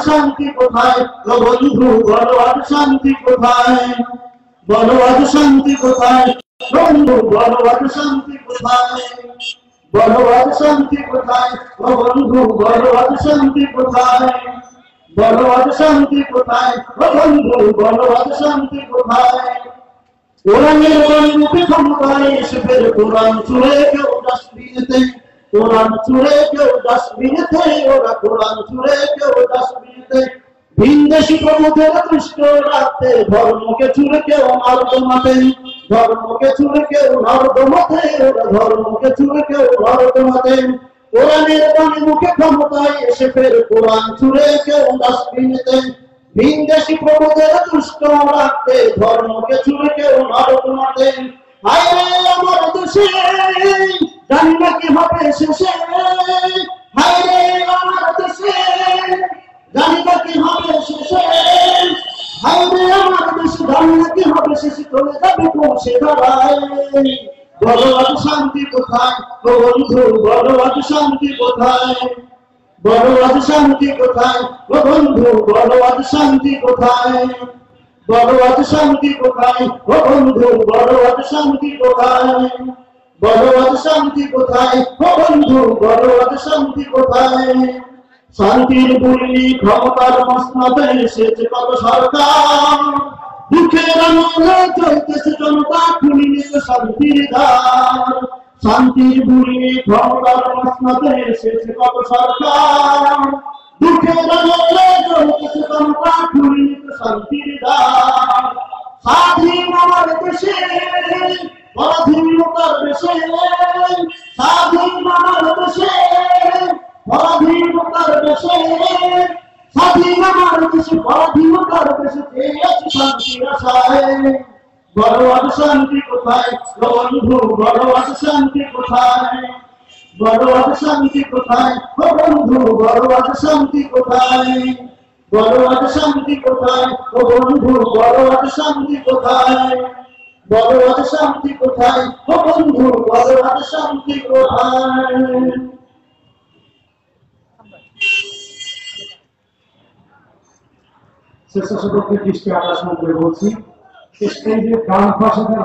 শান্তি কোথায় ও বন্ধু, বলো আজ শান্তি কোথায়? বলো আজ শান্তি কোথায় বন্ধু, বলো আজ শান্তি কোথায়? বলো আজ শান্তি কোথায় ও বন্ধু, বলো আজ শান্তি কোথায়? বলো আজ শান্তি কোথায় ও বন্ধু, বলো আজ শান্তি কোথায়? কোরআনের বাণী মুখে ক্ষমতায় এসে ফের কোরআন ছুঁড়ে কেউ ডাস্টবিনেতে, কোরআন ছুঁড়ে কেউ ডাস্টবিনেতে, ওরা কোরআন ছুঁড়ে কেউ ডাস্টবিনেতে। ভিনদেশি প্রমুখের দৃষ্ট রাখতে ধর্মকে ছুঁড়ে কেউ নর্দমাতে, ধর্মকে ছুঁড়ে কেউ নর্দমাতে, ওরা ধর্মকে ছুঁড়ে কেউ নর্দমাতে। কোরআনের বাণী মুখে ক্ষমতায় এসে ফের কোরআন ছুঁড়ে কেউ ডাস্টবিনেতে। ভিনদেশি প্রমুখের দুষ্ট রাখতে ধর্মকে ছুঁড়ে কেউ নর্দমাতে। হায় আমার দেশে জানি না কি হবে শেষে, হায় রে আমার দেশে জানি না কি হবে শেষে, হায় রে আমার দেশে জানি না কি হবে শেষে, চলে যাবে পৌঁছে দাঁড়ায়। বলো আজ শান্তি কোথায় ও বন্ধু, বলো আজ শান্তি কোথায়? বলো আজ শান্তি কোথায় ও বন্ধু, বলো আজ শান্তি কোথায়? বলো আজ শান্তি কোথায় ও বন্ধু, বলো আজ শান্তি কোথায়? বলো আজ শান্তি কোথায় ও বন্ধু, বলো আজ শান্তি কোথায়? শান্তির বুড়ি ক্ষমতার মসনদে এসেছে কত সরকার, দুঃখের আমলে চলতেছে জনতা খুলি নিতে শান্তির দ্বার। শান্তির বুড়ি ক্ষমতার মসনদে এসেছে কত সরকার, দুঃখের আমলে চলতেছে জনতা খুলি নিতে শান্তির দ্বার। স্বাধীন আমার দেশে পরাধীনতার দেশে, স্বাধীন আমার দেশে পরাধীনতার দেশে, স্বাধীন আমার দেশে পরাধীনতার দেশে চেয়ে আছি শান্তির আশায়। বলো আজ শান্তি কোথায় ও বন্ধু, বলো আজ শান্তি কোথায়? বলো আজ শান্তি কোথায় ও বন্ধু, বলো আজ শান্তি কোথায়? বলো আজ শান্তি কোথায় ও বন্ধু, বলো আজ শান্তি কোথায়? বলো আজ শান্তি কোথায় ও বন্ধু, বলো আজ শান্তি কোথায়? স্বেচ্ছাসেবকদের দৃষ্টি আকর্ষণ করে বলছি, এই যে গান ভাষাতে